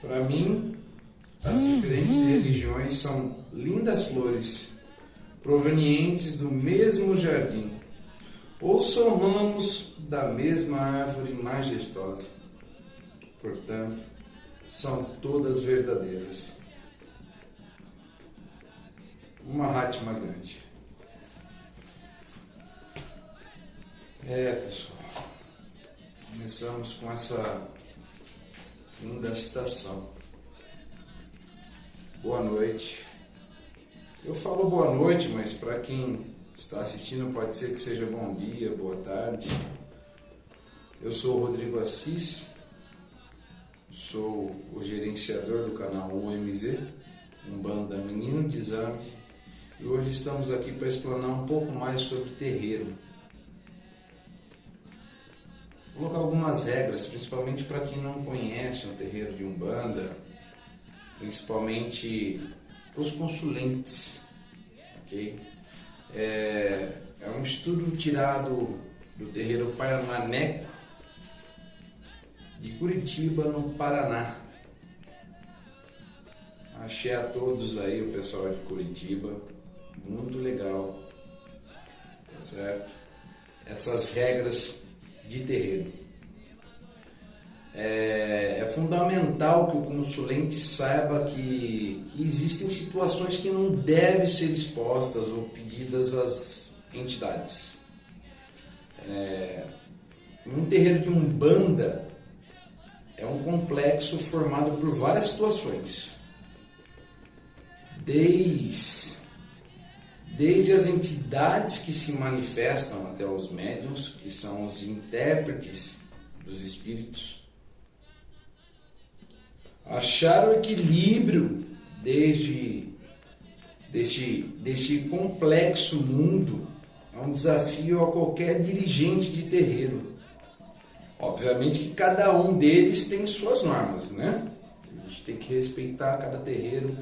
Para mim, as diferentes religiões são lindas flores, provenientes do mesmo jardim, ou são ramos da mesma árvore majestosa. Portanto, são todas verdadeiras. Mahatma Gandhi. Pessoal, começamos com essa linda citação. Boa noite. Eu falo boa noite, mas para quem está assistindo pode ser que seja bom dia, boa tarde. Eu sou o Rodrigo Assis, sou o gerenciador do canal UMZ, Umbanda Menino de Zambi, e hoje estamos aqui para explanar um pouco mais sobre terreiro. Vou colocar algumas regras, principalmente para quem não conhece um terreiro de Umbanda, principalmente para os consulentes, ok? É um estudo tirado do terreiro Parananeco de Curitiba, no Paraná. Achei a todos aí, o pessoal de Curitiba, muito legal, tá certo? Essas regras de terreiro. É fundamental que o consulente saiba que existem situações que não devem ser expostas ou pedidas às entidades. Um terreiro de Umbanda é um complexo formado por várias situações. Desde as entidades que se manifestam até os médiuns, que são os intérpretes dos espíritos. Achar o equilíbrio deste complexo mundo é um desafio a qualquer dirigente de terreiro. Obviamente que cada um deles tem suas normas, né? A gente tem que respeitar cada terreiro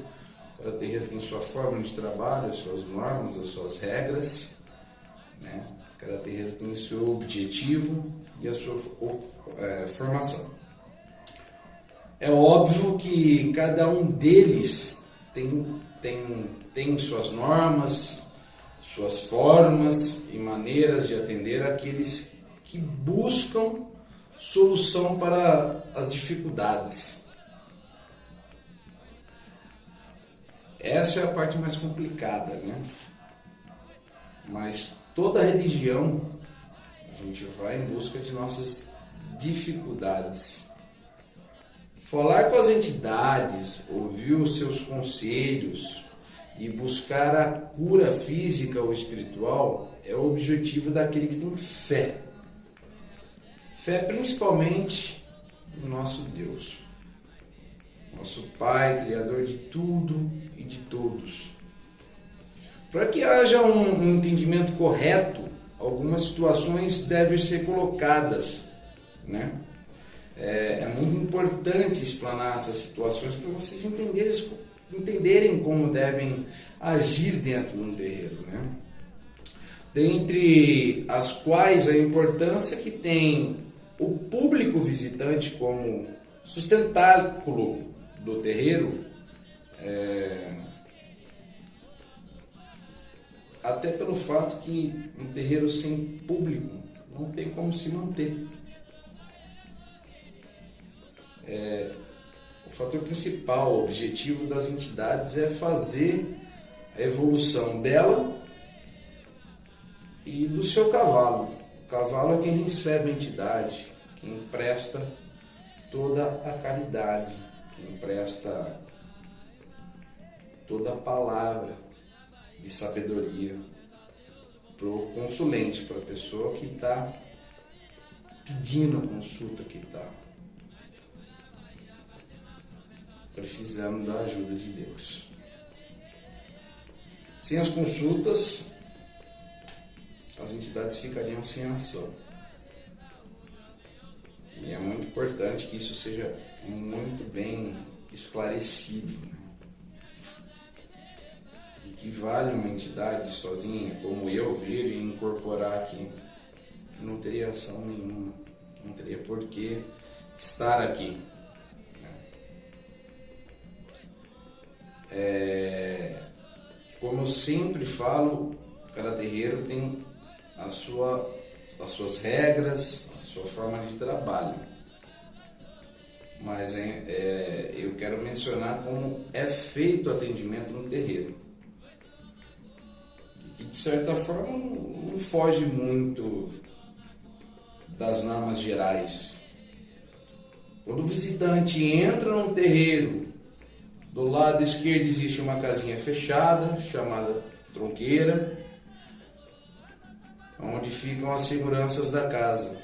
tem sua forma de trabalho, as suas normas, as suas regras, né? Cada terreiro tem o seu objetivo e a sua formação. É óbvio que cada um deles tem suas normas, suas formas e maneiras de atender aqueles que buscam solução para as dificuldades. Essa é a parte mais complicada, né? Mas toda religião, a gente vai em busca de nossas dificuldades. Falar com as entidades, ouvir os seus conselhos e buscar a cura física ou espiritual é o objetivo daquele que tem fé. Fé principalmente no nosso Deus, nosso Pai, Criador de tudo e de todos. Para que haja um entendimento correto, algumas situações devem ser colocadas, né? É muito importante explanar essas situações para vocês entenderem como devem agir dentro de um terreiro, né? Dentre as quais a importância que tem o público visitante como sustentáculo do terreiro, até pelo fato que um terreiro sem público não tem como se manter. O fator principal, o objetivo das entidades é fazer a evolução dela e do seu cavalo. O cavalo é quem recebe a entidade, quem presta toda a caridade, quem presta toda a palavra de sabedoria para o consulente, para a pessoa que está pedindo a consulta, que está precisando da ajuda de Deus. Sem as consultas, as entidades ficariam sem ação. E é muito importante que isso seja muito bem esclarecido, né? De que vale uma entidade sozinha, como eu, vir e incorporar aqui, não teria ação nenhuma, não teria por que estar aqui, né? Como eu sempre falo, cada terreiro tem as suas regras, a sua forma de trabalho. Mas eu quero mencionar como é feito o atendimento no terreiro. E de certa forma não foge muito das normas gerais. Quando o visitante entra num terreiro, do lado esquerdo existe uma casinha fechada, chamada tronqueira, onde ficam as seguranças da casa.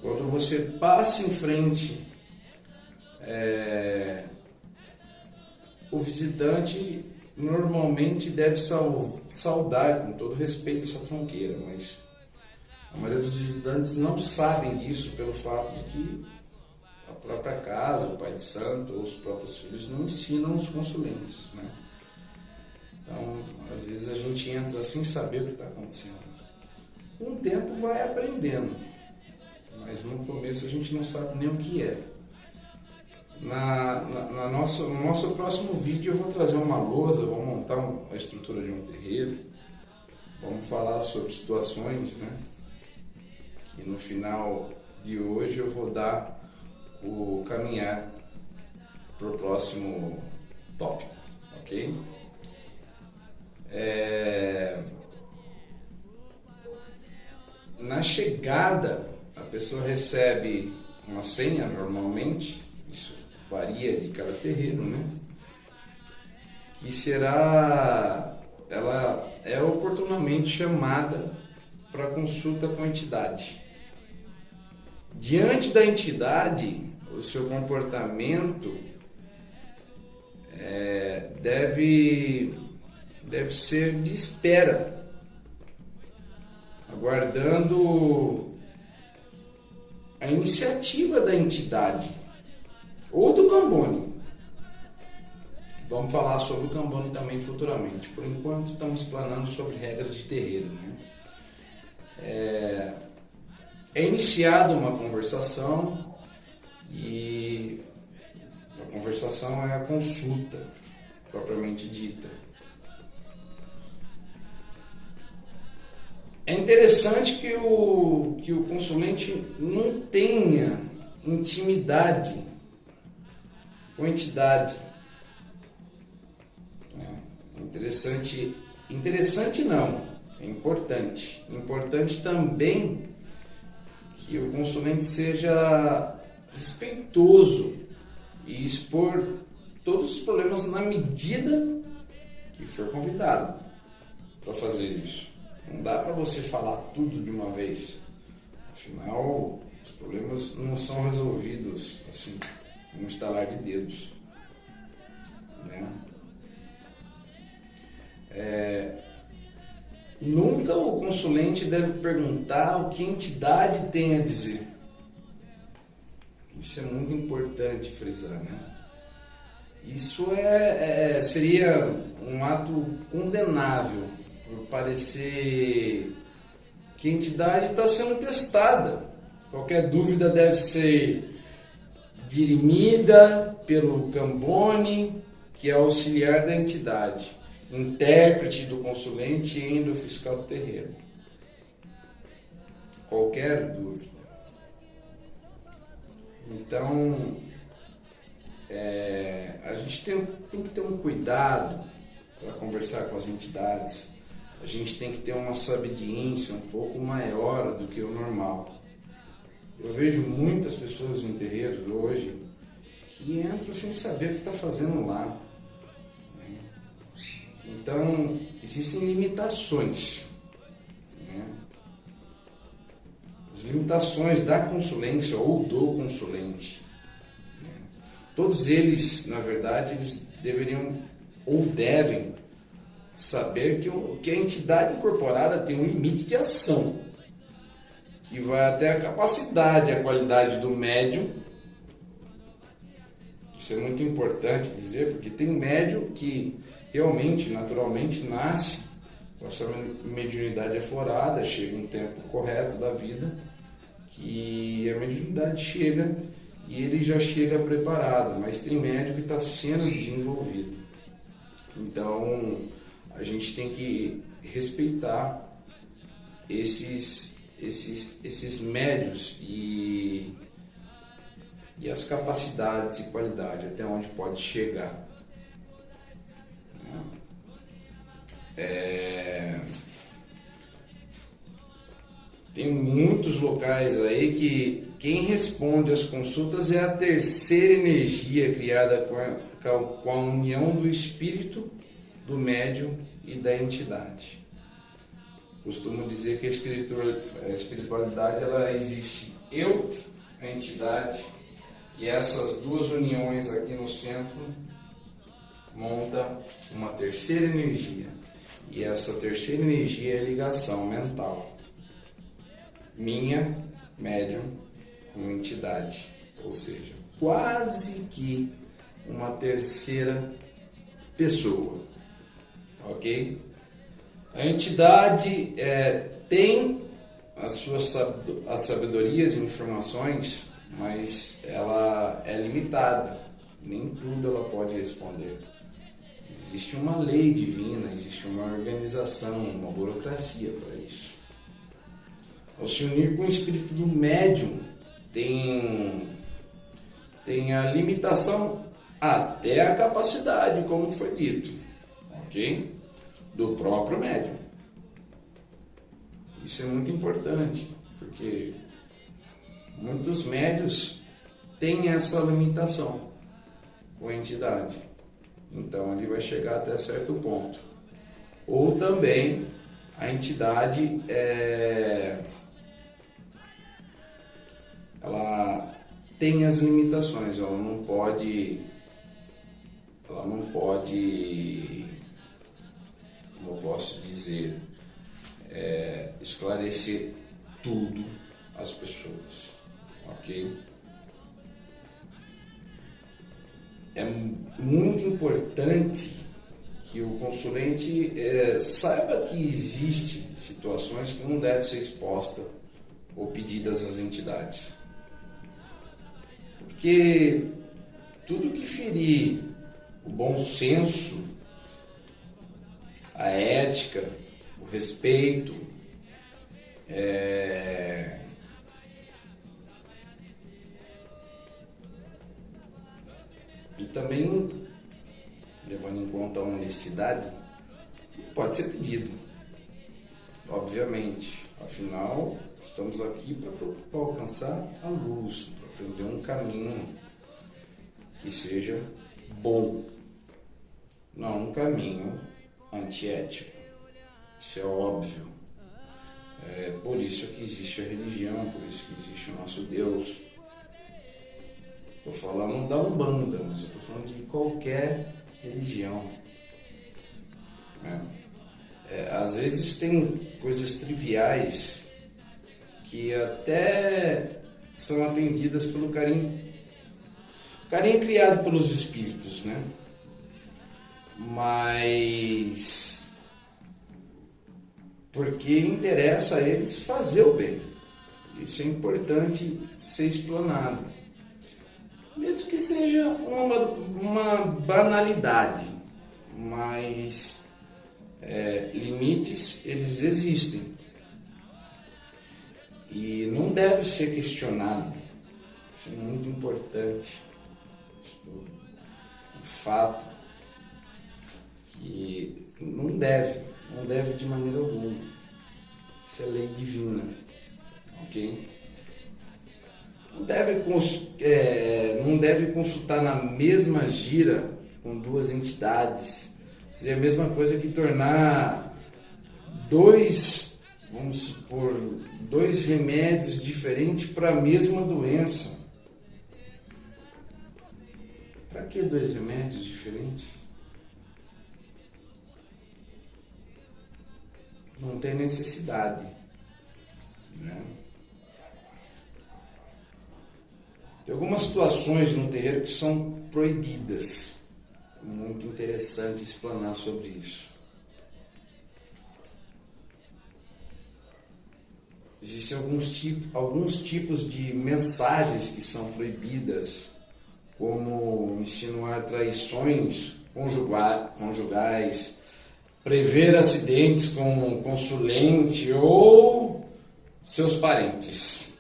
Quando você passa em frente, o visitante normalmente deve saudar com todo respeito essa tronqueira, mas a maioria dos visitantes não sabem disso pelo fato de que a própria casa, o pai de santo ou os próprios filhos não ensinam os consulentes, né? Então, às vezes a gente entra sem saber o que está acontecendo. Com o tempo vai aprendendo, mas no começo a gente não sabe nem o que é. No nosso próximo vídeo eu vou trazer uma lousa, vou montar a estrutura de um terreiro, vamos falar sobre situações, né? Que no final de hoje eu vou dar o caminhar para o próximo tópico, ok? Na chegada, a pessoa recebe uma senha normalmente, isso varia de cada terreiro, né? Que ela é oportunamente chamada para consulta com a entidade. Diante da entidade, o seu comportamento deve ser de espera, aguardando a iniciativa da entidade ou do Cambone. Vamos falar sobre o Cambone também futuramente. Por enquanto estamos planando sobre regras de terreiro, né? É iniciada uma conversação e a conversação é a consulta propriamente dita. É interessante que o consulente não tenha intimidade com a entidade. Interessante não, é importante. Importante também que o consulente seja respeitoso e expor todos os problemas na medida que for convidado para fazer isso. Não dá para você falar tudo de uma vez. Afinal, os problemas não são resolvidos assim, no estalar de dedos, né? Nunca o consulente deve perguntar o que a entidade tem a dizer. Isso é muito importante frisar, né? Isso seria um ato condenável, por parecer que a entidade está sendo testada. Qualquer dúvida deve ser dirimida pelo Cambone, que é auxiliar da entidade, intérprete do consulente e ainda o fiscal do terreiro. Qualquer dúvida. Então, a gente tem que ter um cuidado para conversar com as entidades. A gente tem que ter uma desobediência um pouco maior do que o normal. Eu vejo muitas pessoas em terreiros hoje que entram sem saber o que está fazendo lá. Então, existem limitações, né? As limitações da consulência ou do consulente, né? Todos eles, na verdade, eles deveriam ou devem saber que a entidade incorporada tem um limite de ação, que vai até a capacidade e a qualidade do médium. Isso é muito importante dizer, porque tem médium que realmente, naturalmente, nasce com essa mediunidade aflorada, chega um tempo correto da vida, que a mediunidade chega e ele já chega preparado, mas tem médium que está sendo desenvolvido. Então, a gente tem que respeitar esses médios e as capacidades e qualidade, até onde pode chegar. Tem muitos locais aí que quem responde às consultas é a terceira energia criada com a união do espírito, do médium e da entidade. Costumo dizer que a espiritualidade ela existe eu, a entidade, e essas duas uniões aqui no centro monta uma terceira energia. E essa terceira energia é a ligação mental. Minha, médium, com entidade. Ou seja, quase que uma terceira pessoa. Ok? A entidade tem as suas sabedorias e informações, mas ela é limitada. Nem tudo ela pode responder. Existe uma lei divina, existe uma organização, uma burocracia para isso. Ao se unir com o espírito do médium, tem a limitação até a capacidade, como foi dito, ok? Do próprio médium. Isso é muito importante, porque muitos médios têm essa limitação com a entidade. Então ele vai chegar até certo ponto. Ou também a entidade ela tem as limitações, ela não pode, como eu posso dizer, esclarecer tudo às pessoas, ok? É muito importante que o consulente saiba que existem situações que não devem ser expostas ou pedidas às entidades. Porque tudo que ferir o bom senso, a ética, o respeito, e também, levando em conta a honestidade, pode ser pedido, obviamente. Afinal, estamos aqui para alcançar a luz, para aprender um caminho que seja bom, não um caminho antiético. Isso é óbvio. É por isso que existe a religião, por isso que existe o nosso Deus. Estou falando da Umbanda, mas eu estou falando de qualquer religião. Às vezes tem coisas triviais que até são atendidas pelo carinho criado pelos espíritos, né? Mas porque interessa a eles fazer o bem. Isso é importante ser explanado. Mesmo que seja uma banalidade, mas limites eles existem e não deve ser questionado. Isso é muito importante. O fato que não deve de maneira alguma. Isso é lei divina, ok? Não deve consultar na mesma gira com duas entidades. Seria a mesma coisa que tornar dois remédios diferentes para a mesma doença. Para que dois remédios diferentes? Não tem necessidade, né? Tem algumas situações no terreiro que são proibidas. É muito interessante explanar sobre isso. Existem alguns tipos de mensagens que são proibidas, como insinuar traições conjugais, prever acidentes com o consulente ou seus parentes,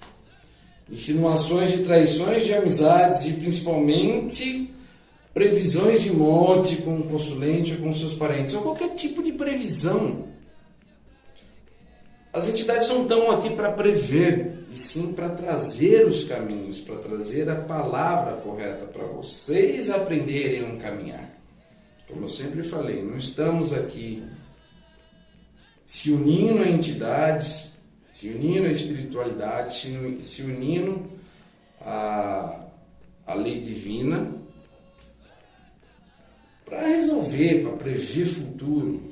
insinuações de traições de amizades e principalmente previsões de morte com o consulente ou com seus parentes, ou qualquer tipo de previsão. As entidades não estão aqui para prever, e sim para trazer os caminhos, para trazer a palavra correta, para vocês aprenderem a caminhar. Como eu sempre falei, não estamos aqui se unindo a entidades, se unindo à espiritualidade, se unindo à lei divina, para resolver, para prever futuro.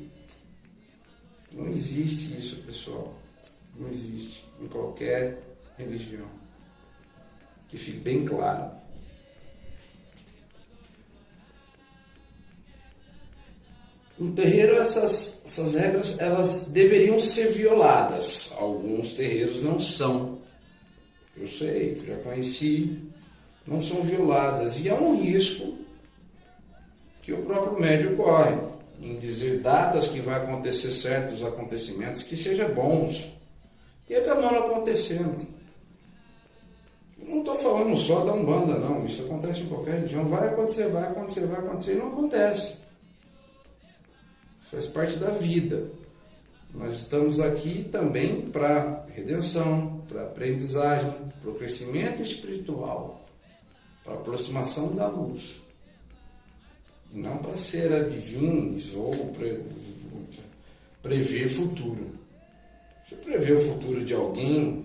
Não existe isso, pessoal. Não existe em qualquer religião. Que fique bem claro. No terreiro, essas regras elas deveriam ser violadas. Alguns terreiros não são. Eu sei, já conheci. Não são violadas. E há um risco que o próprio médium corre em dizer datas que vai acontecer certos acontecimentos que sejam bons. E acabando acontecendo. Eu não estou falando só da Umbanda, não. Isso acontece em qualquer religião. Vai acontecer, e não acontece. Faz parte da vida. Nós estamos aqui também para redenção, para aprendizagem, para o crescimento espiritual, para a aproximação da luz. E não para ser adivinhos ou prever futuro. Se eu prever o futuro de alguém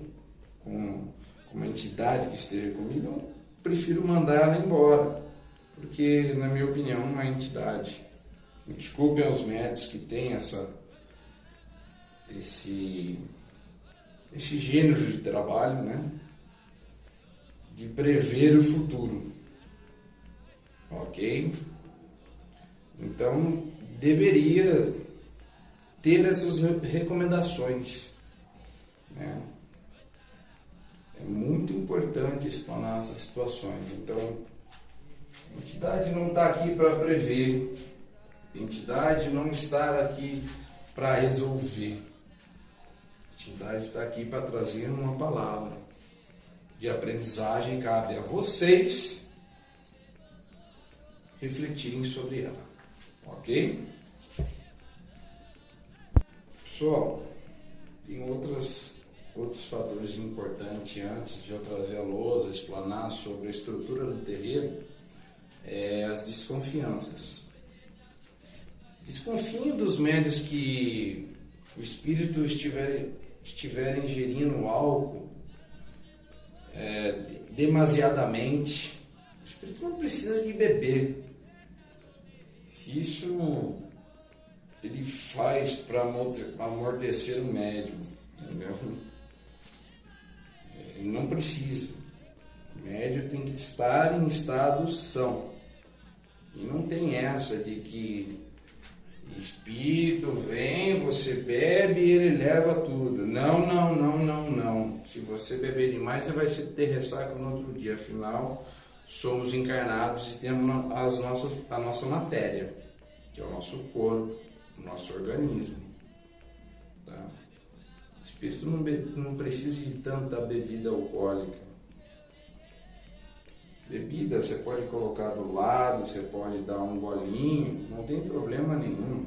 com uma entidade que esteja comigo, eu prefiro mandar ela embora. Porque, na minha opinião, é uma entidade. Me desculpem aos médicos que têm esse gênero de trabalho, né? De prever o futuro. Ok? Então, deveria ter essas recomendações, né? É muito importante explanar essas situações. Então, a entidade não está aqui para prever, a entidade não está aqui para resolver, a entidade está aqui para trazer uma palavra de aprendizagem. Cabe a vocês refletirem sobre ela. Ok? Pessoal, tem outros fatores importantes antes de eu trazer a lousa, explanar sobre a estrutura do terreiro, as desconfianças. Desconfiem dos médiuns que o espírito estiver ingerindo álcool demasiadamente. O espírito não precisa de beber. Se isso ele faz para amortecer o médium, entendeu? Ele não precisa. O médium tem que estar em estado são. E não tem essa de que espírito vem, você bebe e ele leva tudo. Não. Se você beber demais, você vai ter ressaca no outro dia. Afinal, somos encarnados e temos a nossa matéria, que é o nosso corpo, o nosso organismo. Tá? O espírito não precisa de tanta bebida alcoólica. Bebida você pode colocar do lado, você pode dar um golinho, não tem problema nenhum.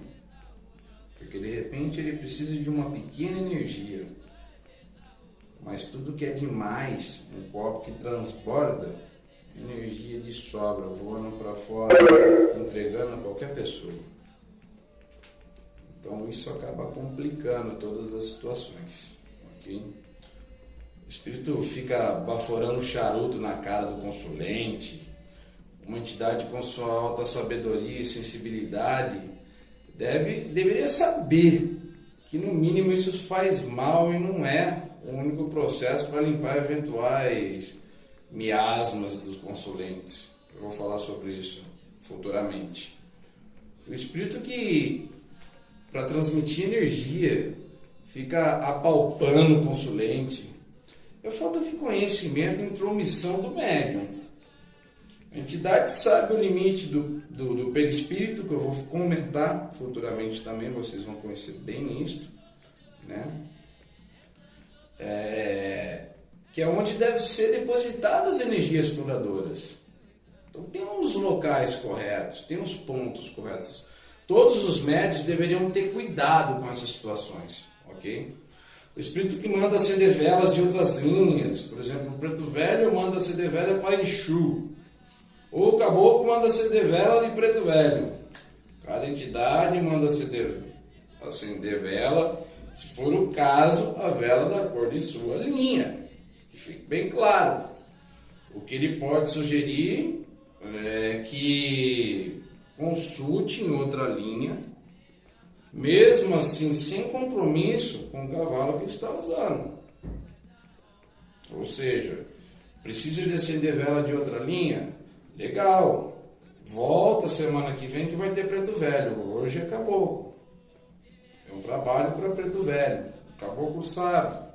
Porque de repente ele precisa de uma pequena energia. Mas tudo que é demais, um copo que transborda, energia de sobra, voando para fora, entregando a qualquer pessoa. Então isso acaba complicando todas as situações. Ok? O espírito fica baforando charuto na cara do consulente. Uma entidade com sua alta sabedoria e sensibilidade deveria saber que no mínimo isso faz mal e não é o único processo para limpar eventuais miasmas dos consulentes. Eu vou falar sobre isso futuramente. O espírito que, para transmitir energia, fica apalpando o consulente. É falta de conhecimento e intromissão do médium. A entidade sabe o limite do perispírito, que eu vou comentar futuramente também, vocês vão conhecer bem isso, né? Que é onde devem ser depositadas as energias curadoras. Então tem uns locais corretos, tem uns pontos corretos. Todos os médios deveriam ter cuidado com essas situações, ok? O espírito que manda acender velas de outras linhas, por exemplo, o preto velho manda acender vela para Exu, ou o caboclo manda acender vela de preto velho. Cada entidade manda acender vela, se for o caso, a vela da cor de sua linha. Que fique bem claro. O que ele pode sugerir é que consulte em outra linha, mesmo assim sem compromisso com o cavalo que ele está usando. Ou seja, precisa de acender vela de outra linha? Legal, volta semana que vem que vai ter preto velho. Hoje é caboclo. É um trabalho para preto velho. O caboclo sabe,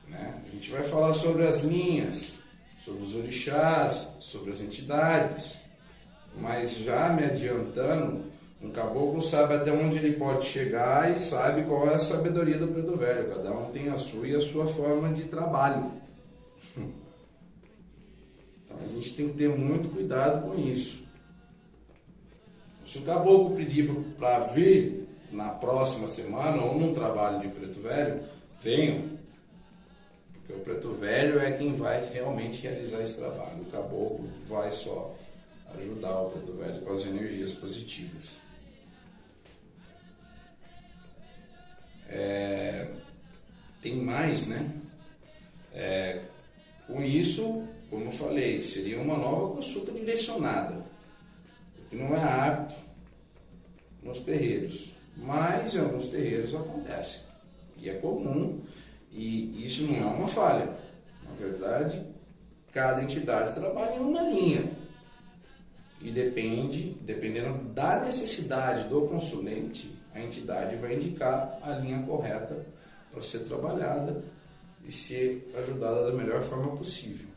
né? A gente vai falar sobre as linhas, sobre os orixás, sobre as entidades. Mas já me adiantando, um caboclo sabe até onde ele pode chegar e sabe qual é a sabedoria do preto velho. Cada um tem a sua e a sua forma de trabalho. Então a gente tem que ter muito cuidado com isso. Se o caboclo pedir para vir na próxima semana ou num trabalho de preto velho, venham. Porque o preto velho é quem vai realmente realizar esse trabalho. O caboclo vai só ajudar o preto velho com as energias positivas. Tem mais, né? Com isso, como eu falei, seria uma nova consulta direcionada, o que não é hábito nos terreiros, mas em alguns terreiros acontece, e é comum, e isso não é uma falha. Na verdade, cada entidade trabalha em uma linha, e dependendo da necessidade do consulente, a entidade vai indicar a linha correta para ser trabalhada e ser ajudada da melhor forma possível.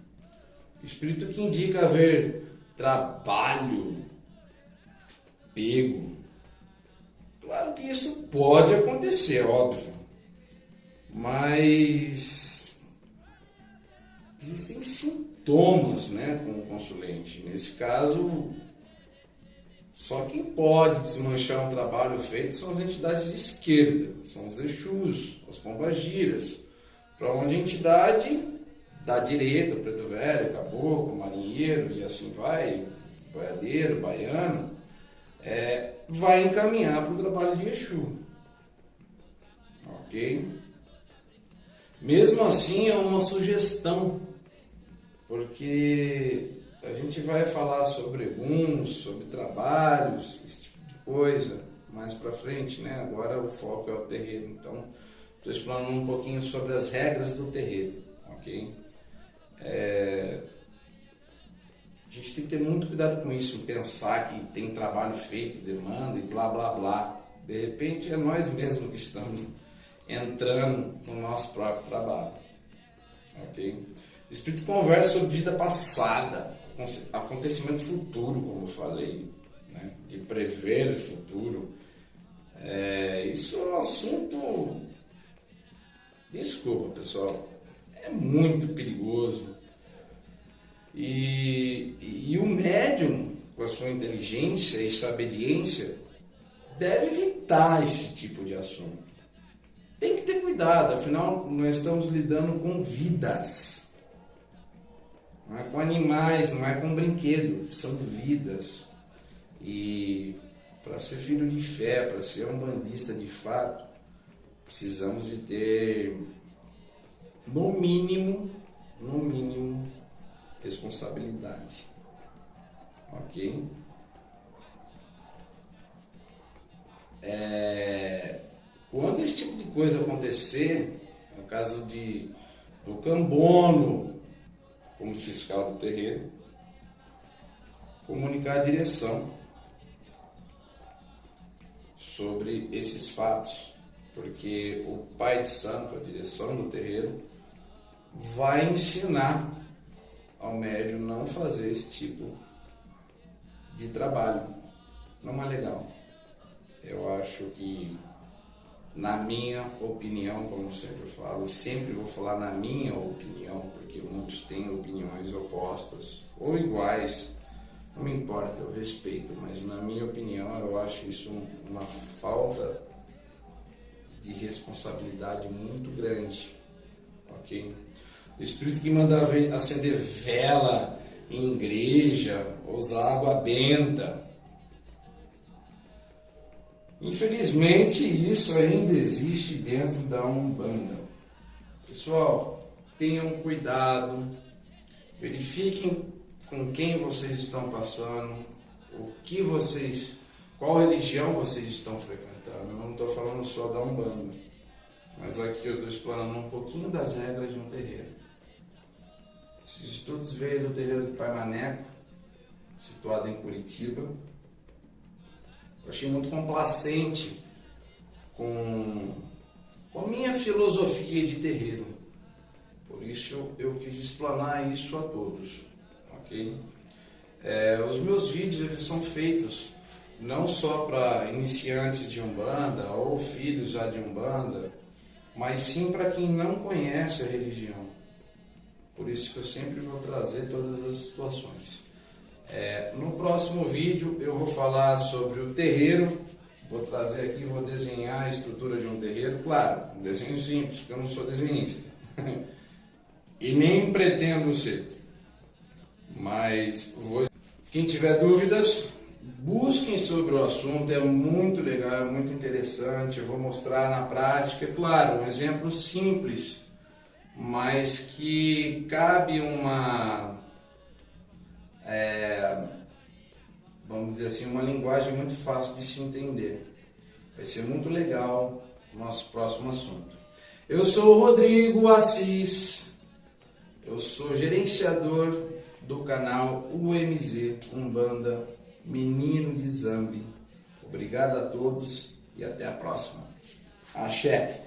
O espírito que indica haver trabalho pego, claro que isso pode acontecer, óbvio, mas existem sintomas, né, com o consulente. Nesse caso, só quem pode desmanchar um trabalho feito são as entidades de esquerda, são os Exus, as pombagiras, para onde a entidade da direita, o preto velho, o caboclo, o marinheiro e assim vai, boiadeiro, baiano, vai encaminhar para o trabalho de Exu. Ok? Mesmo assim é uma sugestão, porque a gente vai falar sobre alguns, sobre trabalhos, esse tipo de coisa, mais para frente, né? Agora o foco é o terreiro, então estou explanando um pouquinho sobre as regras do terreiro, ok? A gente tem que ter muito cuidado com isso, pensar que tem trabalho feito, demanda e blá blá blá. De repente é nós mesmos que estamos entrando no nosso próprio trabalho, ok? O espírito conversa sobre vida passada, acontecimento futuro, como eu falei, né? De prever o futuro. Isso é um assunto, desculpa pessoal, é muito perigoso. E o médium, com a sua inteligência e sabediência, deve evitar esse tipo de assunto. Tem que ter cuidado, afinal nós estamos lidando com vidas. Não é com animais, não é com brinquedos, são vidas. E para ser filho de fé, para ser um bandista de fato, precisamos de ter, no mínimo, responsabilidade. Ok? Quando esse tipo de coisa acontecer, no caso do cambono como fiscal do terreiro, comunicar a direção sobre esses fatos, porque o pai de santo, a direção do terreiro, vai ensinar ao médium não fazer esse tipo de trabalho. Não é legal. Eu acho que, na minha opinião, como sempre eu falo, sempre vou falar na minha opinião, porque muitos têm opiniões opostas ou iguais, não me importa, eu respeito, mas na minha opinião eu acho isso uma falta de responsabilidade muito grande, ok? O espírito que manda acender vela em igreja, usar água benta, infelizmente isso ainda existe dentro da Umbanda. Pessoal, tenham cuidado, verifiquem com quem vocês estão passando, qual religião vocês estão frequentando. Eu não estou falando só da Umbanda, mas aqui eu estou explanando um pouquinho das regras de um terreiro. Esses estudos veio do terreiro do Pai Maneco, situado em Curitiba. Eu achei muito complacente com a minha filosofia de terreiro. Por isso eu quis explanar isso a todos, ok? Os meus vídeos eles são feitos não só para iniciantes de Umbanda ou filhos já de Umbanda, mas sim para quem não conhece a religião. Por isso que eu sempre vou trazer todas as situações. No próximo vídeo eu vou falar sobre o terreiro. Vou trazer aqui, vou desenhar a estrutura de um terreiro. Claro, um desenho simples, porque eu não sou desenhista. E nem pretendo ser. Mas quem tiver dúvidas, busquem sobre o assunto. É muito legal, é muito interessante. Eu vou mostrar na prática. É claro, um exemplo simples, mas que cabe vamos dizer assim, uma linguagem muito fácil de se entender. Vai ser muito legal o nosso próximo assunto. Eu sou o Rodrigo Assis, eu sou gerenciador do canal UMZ Umbanda Menino de Zambi. Obrigado a todos e até a próxima. Axé!